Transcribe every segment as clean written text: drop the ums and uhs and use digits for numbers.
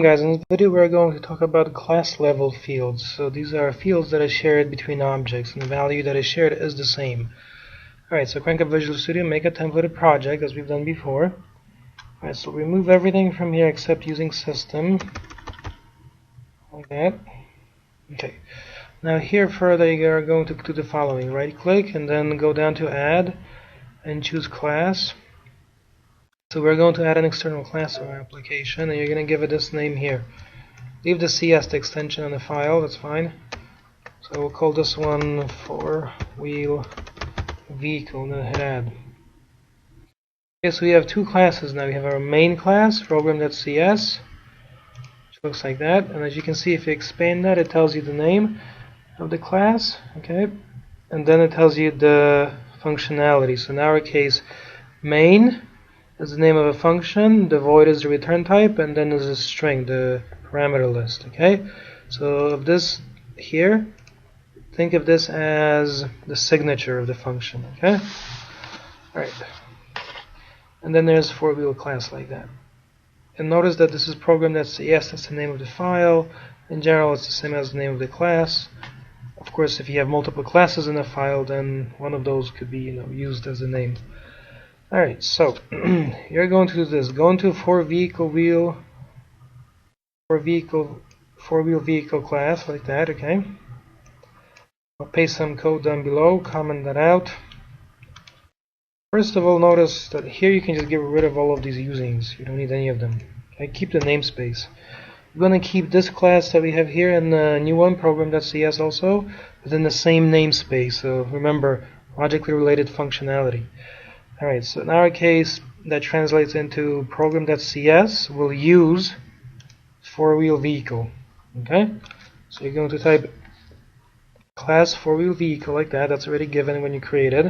Guys, in this video we're going to talk about class level fields. So these are fields that are shared between objects, and the value that is shared is the same. Alright, so crank up Visual Studio, make a templated project as we've done before. Alright, so remove everything from here except using system. Like that. Okay. Now here further you are going to do the following. Right click and then go down to add and choose class. So we're going to add an external class to our application, and you're going to give it this name here. Leave the CS extension on the file, that's fine. So we'll call this one 4-wheel vehicle and then hit add. Okay, so we have two classes now. We have our main class, program.cs, which looks like that. And as you can see, if you expand that, it tells you the name of the class, okay? And then it tells you the functionality. So in our case, main is the name of a function, the void is the return type, and then there's a string, the parameter list, okay? So of this here, think of this as the signature of the function, okay? Alright. And then there's 4-wheel class like that. And notice that this is program.cs, that's the name of the file. In general, it's the same as the name of the class. Of course, if you have multiple classes in a file, then one of those could be, used as a name. Alright, so you're going to do this. Go into 4-wheel vehicle class like that, okay? I'll paste some code down below, comment that out. First of all, notice that here you can just get rid of all of these usings. You don't need any of them. Okay, keep the namespace. We're going to keep this class that we have here and the new one, program.cs also, within the same namespace. So remember, logically related functionality. Alright, so in our case, that translates into program.cs will use 4-wheel vehicle. Okay? So you're going to type class 4-wheel vehicle like that. That's already given when you create it.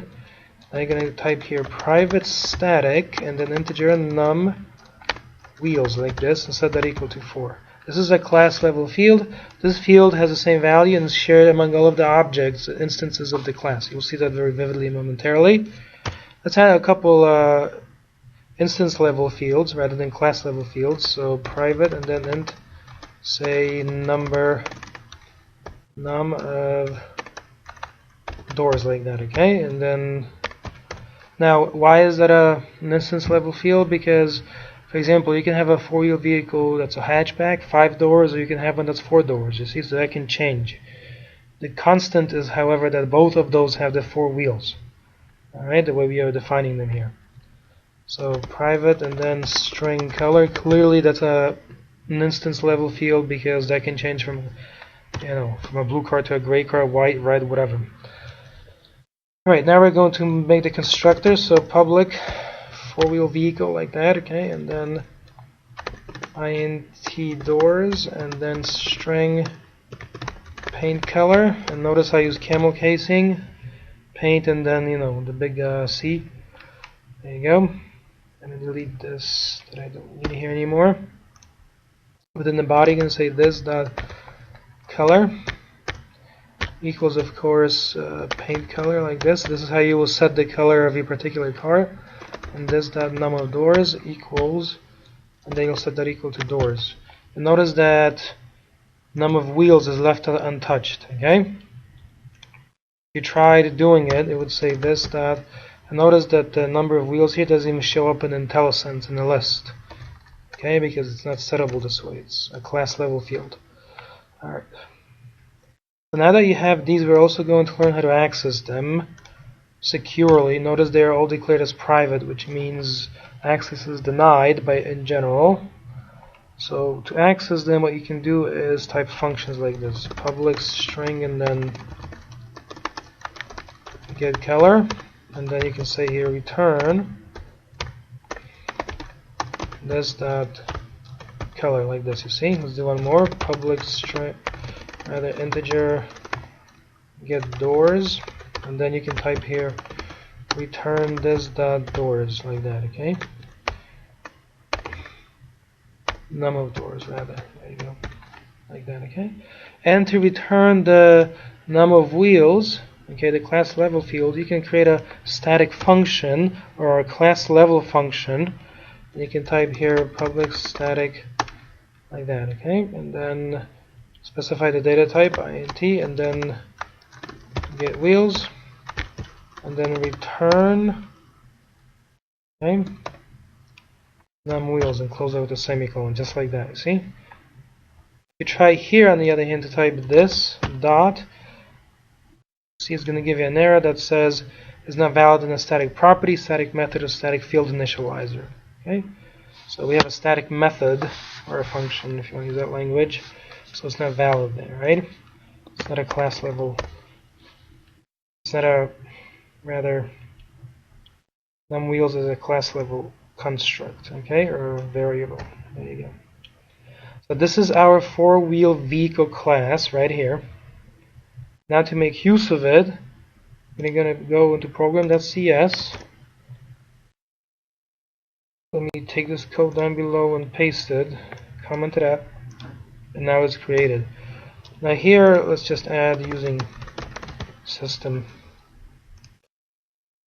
Now you're going to type here private static and then integer num wheels like this and set that equal to 4. This is a class level field. This field has the same value and is shared among all of the objects, instances of the class. You'll see that very vividly momentarily. Let's add a couple instance level fields rather than class level fields. So private and then int, say num of doors like that, okay? And then now why is that an instance level field? Because for example, you can have a 4-wheel vehicle that's a hatchback, 5 doors, or you can have one that's 4 doors. You see, so that can change. The constant is, however, that both of those have the 4 wheels. Alright, the way we are defining them here. So private and then string color. Clearly that's an instance level field because that can change from from a blue car to a gray car, white, red, whatever. Alright, now we're going to make the constructor. So public 4-wheel vehicle like that, okay, and then int doors and then string paint color. And notice I use camel casing. Paint and then the big C. There you go. I'm gonna delete this that I don't need here anymore. Within the body, you can say this dot color equals, of course, paint color like this. This is how you will set the color of your particular car. And this dot num of doors equals, and then you'll set that equal to doors. And notice that num of wheels is left untouched. Okay. If you tried doing it, it would say this dot, and notice that the number of wheels here doesn't even show up in IntelliSense in the list, okay, because it's not settable this way. It's a class level field. Alright, so now that you have these, we're also going to learn how to access them securely. Notice they are all declared as private, which means access is denied in general. So to access them, what you can do is type functions like this, public string and then get color, and then you can say here return this dot color like this. You see, let's do one more, public string rather integer get doors, and then you can type here return this dot doors like that, okay? Num of doors rather, there you go, like that, okay? And to return the num of wheels, okay, the class level field, you can create a static function or a class level function. And you can type here public static like that, okay? And then specify the data type, int, and then get wheels, and then return, okay, num wheels, and close out with a semicolon, just like that, see? You try here, on the other hand, to type this dot, see it's going to give you an error that says is not valid in a static property, static method, or static field initializer, okay? So we have a static method, or a function, if you want to use that language, so it's not valid there, right? It's not a class level, it's not a, rather, num wheels is a class level construct, okay, or variable. There you go. So this is our four-wheel vehicle class right here. Now to make use of it, we're going to go into program.cs. Let me take this code down below and paste it, comment that, and now it's created. Now here, let's just add using system.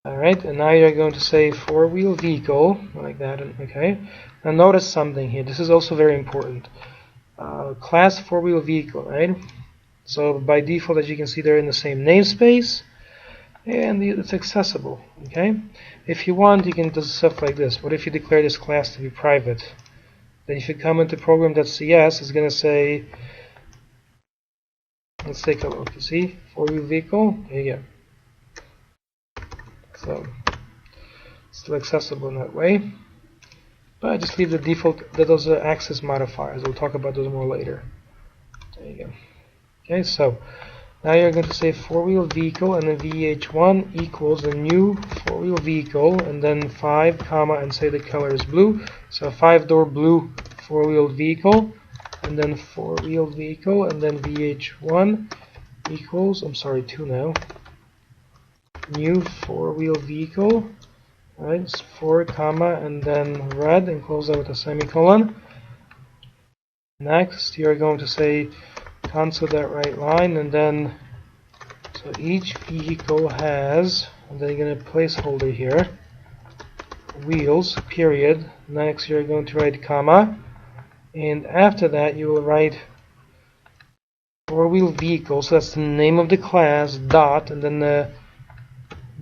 Alright, and now you're going to say four-wheel vehicle, like that, okay. Now notice something here, this is also very important. Class four-wheel vehicle, right? So by default, as you can see, they're in the same namespace, and it's accessible, okay? If you want, you can do stuff like this. What if you declare this class to be private? Then if you come into program.cs, it's going to say, let's take a look, you see, four-wheel vehicle, there you go. So, still accessible in that way. But I just leave the default, that those are access modifiers. We'll talk about those more later. There you go. Okay, so now you're going to say four-wheel vehicle, and then VH1 equals the new four-wheel vehicle, and then 5, comma, and say the color is blue. So 5-door blue four-wheel vehicle, and then four-wheel vehicle, and then VH1 equals, I'm sorry, 2 now, new four-wheel vehicle, right? It's 4, comma, and then red, and close that with a semicolon. Next, you're going to say console.writeLine, and then so each vehicle has, and then you're going to placeholder here, wheels, period. Next, you're going to write comma, and after that, you will write four-wheel vehicle. So that's the name of the class, dot, and then the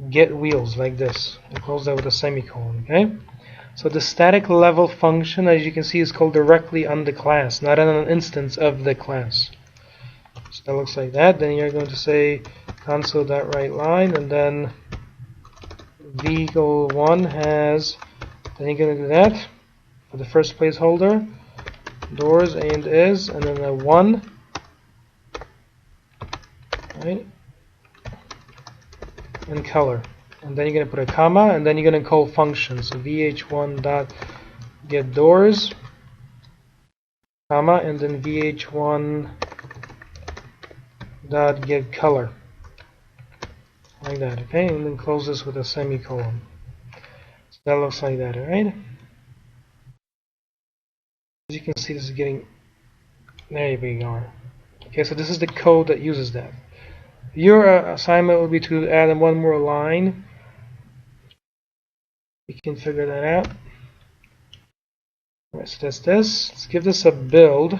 get wheels, like this, and close that with a semicolon, okay? So the static level function, as you can see, is called directly on the class, not on an instance of the class. So that looks like that. Then you're going to say console.writeLine, and then vehicle 1 has, then you're going to do that for the first placeholder, doors and is, and then a 1, right, and color. And then you're going to put a comma, and then you're going to call functions. So vh1 dot get doors, comma, and then vh1 dot get color, like that, okay? And then close this with a semicolon. So that looks like that, alright? As you can see, this is getting, there you go. Okay, so this is the code that uses that. Your assignment would be to add one more line. You can figure that out. Alright, so that's this. Let's give this a build.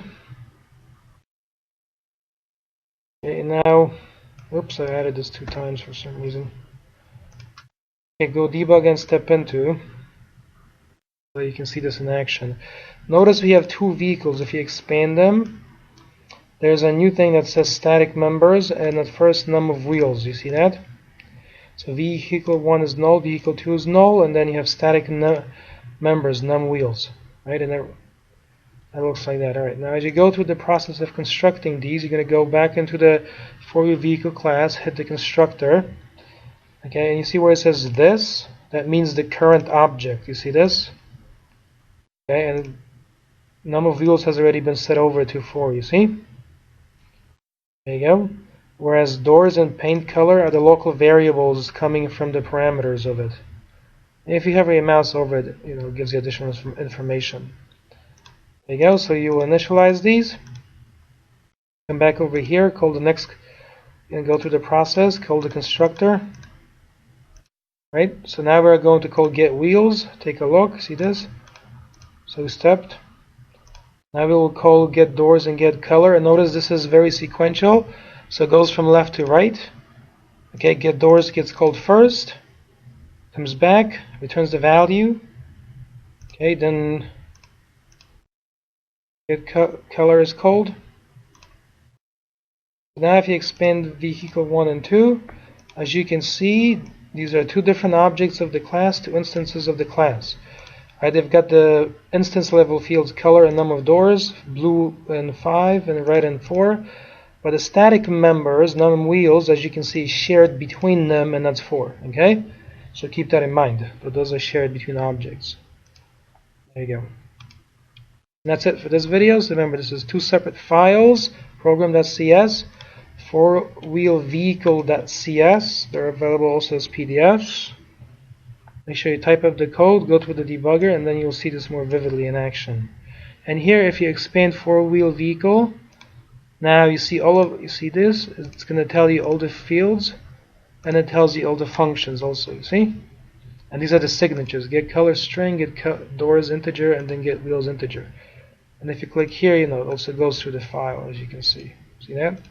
Okay, now, oops, I added this 2 times for some reason. Okay, go debug and step into. So you can see this in action. Notice we have 2 vehicles. If you expand them, there's a new thing that says static members, and at first num of wheels. You see that? So vehicle 1 is null, vehicle 2 is null, and then you have static members, num wheels, right? And that looks like that. Alright, now as you go through the process of constructing these, you're going to go back into the four-wheel vehicle class, hit the constructor, okay, and you see where it says this? That means the current object. You see this? Okay, and num of wheels has already been set over to 4, you see? There you go. Whereas doors and paint color are the local variables coming from the parameters of it. And if you hover your mouse over it, it gives you additional information. There you go. So you will initialize these. Come back over here, call the next, and go through the process, call the constructor. Right? So now we're going to call get wheels. Take a look. See this? So we stepped. Now we will call get doors and get color, and notice this is very sequential, so it goes from left to right. Okay, get doors gets called first, comes back, returns the value. Okay, then get color is called. Now if you expand vehicle 1 and 2, as you can see, these are two different objects of the class, two instances of the class. Right, they've got the instance level fields color and number of doors, blue and 5 and red and 4. But the static members, num wheels, as you can see, shared between them, and that's 4. Okay, so keep that in mind. But those are shared between objects. There you go. And that's it for this video. So remember, this is two separate files: program.cs, four-wheel-vehicle.cs. They're available also as PDFs. Make sure you type up the code, go through the debugger, and then you'll see this more vividly in action. And here, if you expand four-wheel vehicle, now you see this. It's going to tell you all the fields, and it tells you all the functions also. You see? And these are the signatures: get color string, get doors integer, and then get wheels integer. And if you click here, it also goes through the file, as you can see. See that?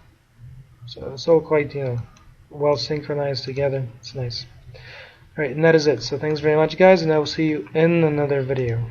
So it's all quite, well synchronized together. It's nice. Alright, and that is it. So thanks very much, guys, and I will see you in another video.